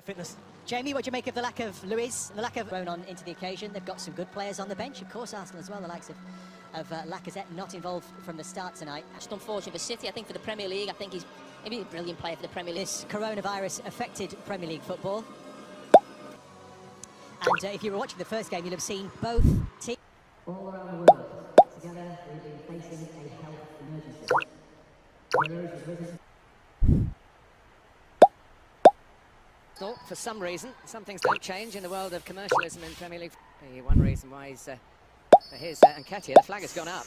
fitness. Jamie, what do you make of the lack of Luiz and the lack of thrown on into the occasion? They've got some good players on the bench, of course, Arsenal as well, the likes of Lacazette not involved from the start tonight. Just unfortunate for City. I think for the Premier League, I think he's maybe a brilliant player for the Premier League. This coronavirus affected Premier League football. And if you were watching the first game, you'll have seen both teams. All around the world, together we've been facing a health emergency. For some reason, some things don't change in the world of commercialism in Premier League. The one reason why he's here's Nketiah, the flag has gone up.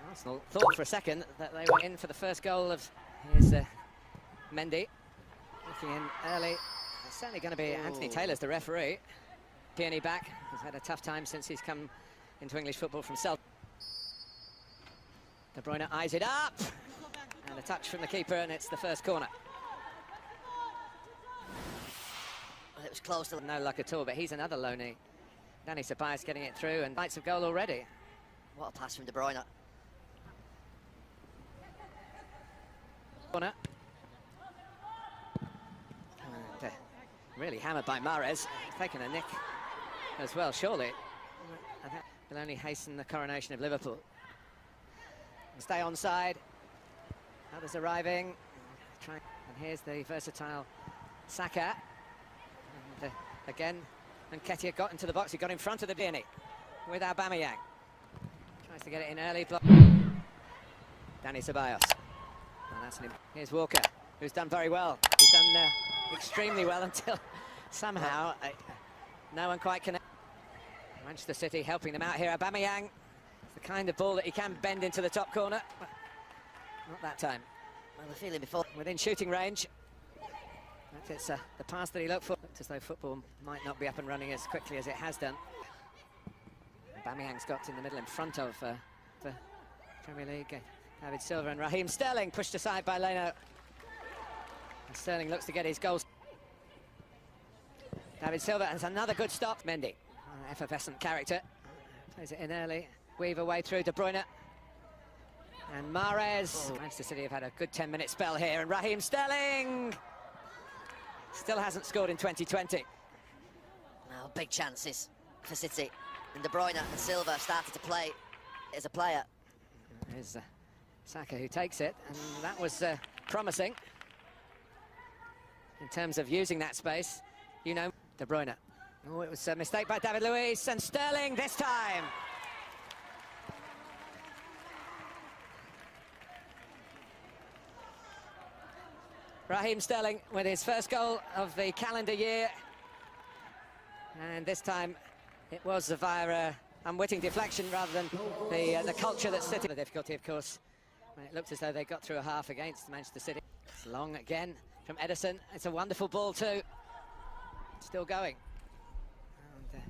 Arsenal thought for a second that they were in for the first goal of, here's Mendy, looking in early. It's certainly going to be Anthony Taylor's the referee. Tierney back, he's had a tough time since he's come into English football from Celtic. De Bruyne eyes it up, and a touch from the keeper, and it's the first corner. It was close to No luck at all, but he's another loney. Dani Ceballos getting it through, and lights of goal already. What a pass from De Bruyne. Corner. And, really hammered by Mahrez. Taking a nick as well, surely. I think will only hasten the coronation of Liverpool. Stay onside. Others arriving. And here's the versatile Saka. And, again, Nketiah got into the box. He got in front of the Tierney with Aubameyang. Tries to get it in early. Dani Ceballos. And that's here's Walker, who's done very well. He's done extremely well until somehow no one quite connected. Manchester City helping them out here. Aubameyang, it's the kind of ball that he can bend into the top corner. Not that time. Well, the feeling before. Within shooting range. It's the pass that he looked for. Looked as though football might not be up and running as quickly as it has done. Aubameyang's got in the middle in front of the Premier League. David Silva and Raheem Sterling pushed aside by Leno. And Sterling looks to get his goals. David Silva has another good stop. Mendy, effervescent character. Plays it in early. Weave away through De Bruyne. And Mahrez. Manchester City have had a good 10-minute spell here. And Raheem Sterling still hasn't scored in 2020. Well, big chances for City. And De Bruyne and Silva started to play as a player. There's Saka who takes it, and that was promising in terms of using that space. You know, De Bruyne. Oh, it was a mistake by David Luiz, and Sterling this time. Raheem Sterling with his first goal of the calendar year, and this time it was via unwitting deflection rather than the culture that's City. The difficulty, of course, when it looked as though they got through a half against Manchester City. It's long again from Ederson. It's a wonderful ball too. Still going. And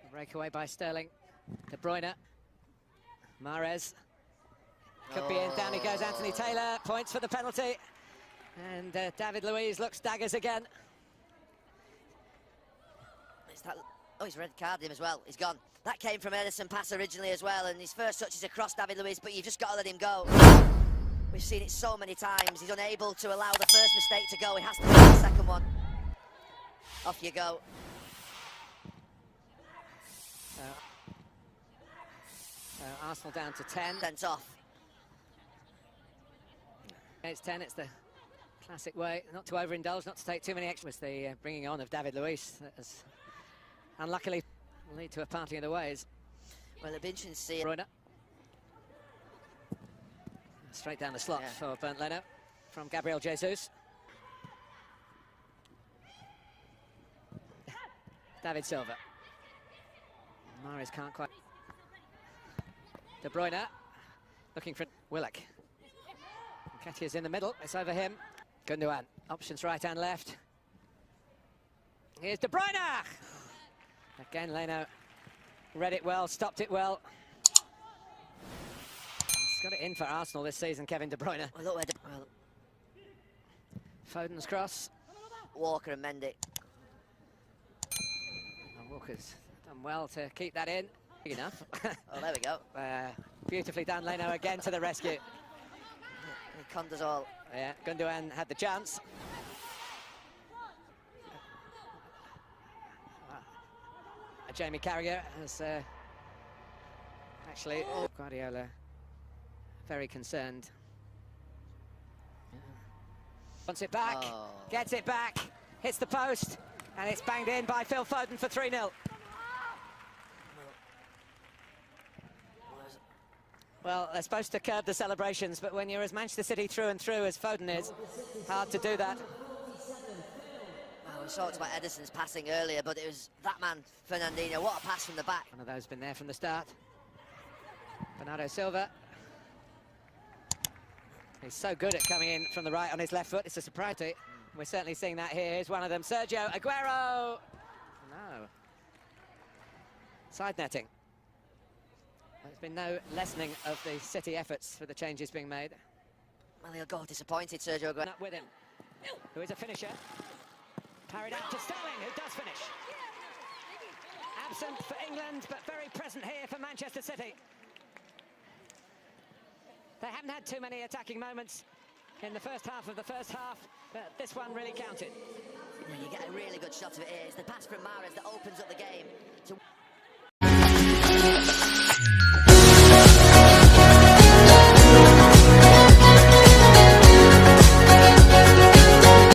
a breakaway by Sterling. De Bruyne. Mahrez. Could be in. Down he goes, Anthony Taylor. Points for the penalty. And David Luiz looks daggers again. Oh, he's red carded him as well. He's gone. That came from Ederson pass originally as well, and his first touch is across David Luiz, but you've just got to let him go. We've seen it so many times. He's unable to allow the first mistake to go. He has to make the second one. Off you go. Arsenal down to 10. Sent off. It's 10. It's the classic way not to overindulge, not to take too many extras. The bringing on of David Luiz that has unluckily will lead to a parting of the ways. Well, it'll be interesting to see. Bruyne. Straight down the slot for Bernd Leno from Gabriel Jesus. David Silva. Mahrez can't quite. De Bruyne looking for Willock. Nketiah's in the middle. It's over him. Gundogan. Options right and left. Here's De Bruyne. Again, Leno read it well, stopped it well. He's got it in for Arsenal this season, Kevin De Bruyne. Well, look where Foden's cross. Walker and Mendy. Walker's done well to keep that in. Big enough. Oh, there we go. Beautifully done, Leno again to the rescue. He conned us all. Yeah, Gundogan had the chance. Jamie Carragher has actually Guardiola very concerned. Wants it back, gets it back, hits the post, and it's banged in by Phil Foden for 3-0. Well, they're supposed to curb the celebrations, but when you're as Manchester City through and through as Foden is, hard to do that. We talked about Ederson's passing earlier, but it was that man, Fernandinho. What a pass from the back. One of those been there from the start. Bernardo Silva. He's so good at coming in from the right on his left foot. It's a surprise. We're certainly seeing that here. Here's one of them, Sergio Aguero. No. Side netting. There's been no lessening of the City efforts with the changes being made. Well, he'll go disappointed, Sergio Aguero. Up with him, who is a finisher. Parried out to Sterling, who does finish. Absent for England, but very present here for Manchester City. They haven't had too many attacking moments in the first half of the first half, but this one really counted. Yeah, you get a really good shot of it here. It's the pass from Mahrez that opens up the game.